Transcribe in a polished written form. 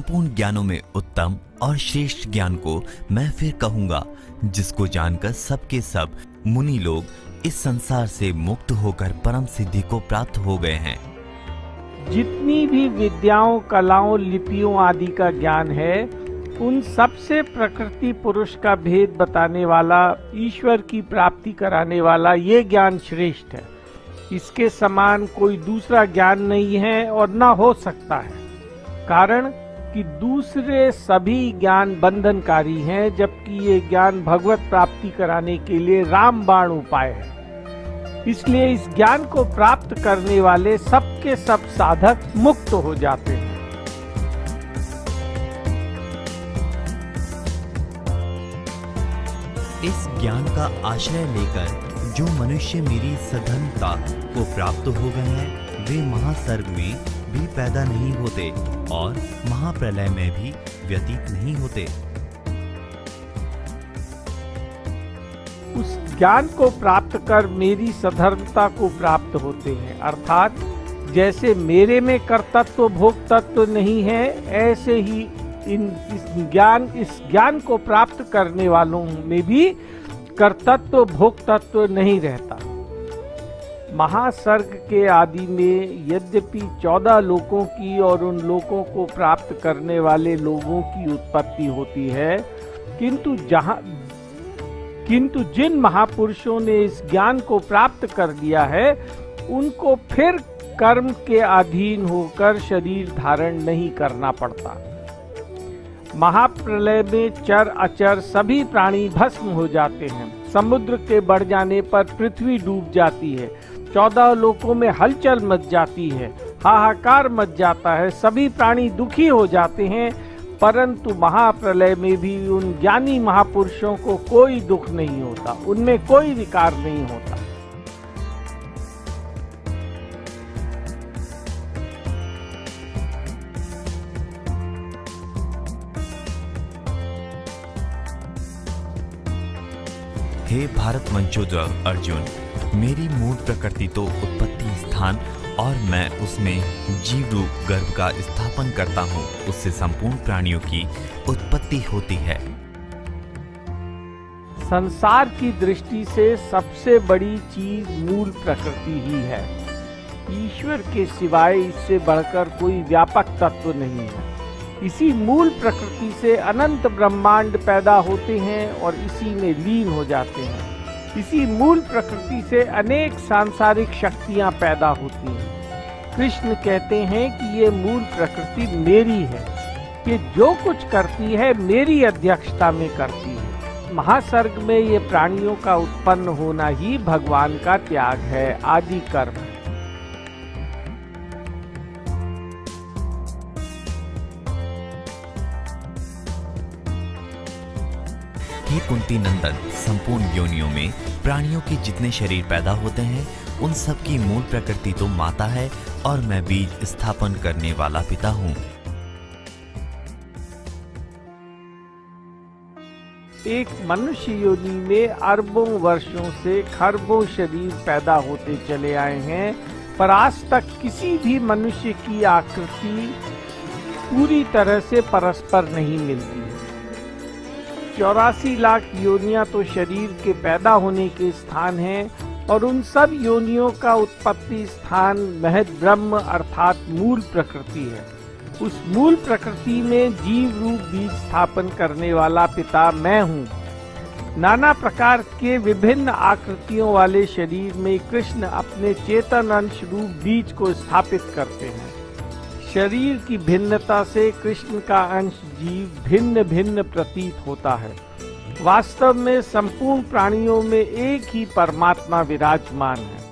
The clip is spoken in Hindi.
संपूर्ण ज्ञानों में उत्तम और श्रेष्ठ ज्ञान को मैं फिर कहूंगा, जिसको जानकर सबके सब मुनि लोग इस संसार से मुक्त होकर परम सिद्धि को प्राप्त हो गए हैं। जितनी भी विद्याओं, कलाओं, लिपियों आदि का ज्ञान है, उन सब से प्रकृति पुरुष का भेद बताने वाला, ईश्वर की प्राप्ति कराने वाला ये ज्ञान श्रेष्ठ है। इसके समान कोई दूसरा ज्ञान नहीं है और न हो सकता है। कारण कि दूसरे सभी ज्ञान बंधनकारी हैं, जबकि ये ज्ञान भगवत प्राप्ति कराने के लिए रामबाण उपाय है। इसलिए इस ज्ञान को प्राप्त करने वाले सबके सब साधक मुक्त हो जाते हैं। इस ज्ञान का आश्रय लेकर जो मनुष्य मेरी सधनता को प्राप्त हो गए हैं, वे महासर्ग में भी पैदा नहीं होते और महाप्रलय में भी व्यतीत नहीं होते। उस ज्ञान को प्राप्त कर मेरी सधर्मता को प्राप्त होते हैं। अर्थात जैसे मेरे में कर्तृत्व भोग तत्व नहीं है, ऐसे ही इस ज्ञान को प्राप्त करने वालों में भी कर्तृत्व भोग तत्व नहीं रहता। महासर्ग के आदि में यद्यपि 14 लोकों की और उन लोकों को प्राप्त करने वाले लोगों की उत्पत्ति होती है, किंतु जिन महापुरुषों ने इस ज्ञान को प्राप्त कर लिया है, उनको फिर कर्म के अधीन होकर शरीर धारण नहीं करना पड़ता। महाप्रलय में चर अचर सभी प्राणी भस्म हो जाते हैं। समुद्र के बढ़ जाने पर पृथ्वी डूब जाती है। 14 लोकों में हलचल मच जाती है, हाहाकार मच जाता है, सभी प्राणी दुखी हो जाते हैं। परंतु महाप्रलय में भी उन ज्ञानी महापुरुषों को कोई दुख नहीं होता, उनमें कोई विकार नहीं होता। हे भारत वंशोद्भव अर्जुन, मेरी मूल प्रकृति तो उत्पत्ति स्थान और मैं उसमें जीव रूप गर्भ का स्थापन करता हूँ, उससे संपूर्ण प्राणियों की उत्पत्ति होती है। संसार की दृष्टि से सबसे बड़ी चीज मूल प्रकृति ही है। ईश्वर के सिवाय इससे बढ़कर कोई व्यापक तत्व नहीं है। इसी मूल प्रकृति से अनंत ब्रह्मांड पैदा होते हैं और इसी में लीन हो जाते हैं। इसी मूल प्रकृति से अनेक सांसारिक शक्तियां पैदा होती हैं। कृष्ण कहते हैं कि ये मूल प्रकृति मेरी है, ये जो कुछ करती है मेरी अध्यक्षता में करती है। महासर्ग में ये प्राणियों का उत्पन्न होना ही भगवान का त्याग है, आदि कर्म है। हे कुंती नंदन, संपूर्ण योनियों में प्राणियों के जितने शरीर पैदा होते हैं, उन सब की मूल प्रकृति तो माता है और मैं बीज स्थापन करने वाला पिता हूँ। एक मनुष्य योनि में अरबों वर्षों से खरबों शरीर पैदा होते चले आए हैं, पर आज तक किसी भी मनुष्य की आकृति पूरी तरह से परस्पर नहीं मिलती। 84 लाख योनियां तो शरीर के पैदा होने के स्थान हैं और उन सब योनियों का उत्पत्ति स्थान महद ब्रह्म अर्थात मूल प्रकृति है। उस मूल प्रकृति में जीव रूप बीज स्थापन करने वाला पिता मैं हूँ। नाना प्रकार के विभिन्न आकृतियों वाले शरीर में कृष्ण अपने चेतन अंश रूप बीज को स्थापित करते हैं। शरीर की भिन्नता से कृष्ण का अंश जीव भिन्न भिन्न प्रतीत होता है। वास्तव में संपूर्ण प्राणियों में एक ही परमात्मा विराजमान है।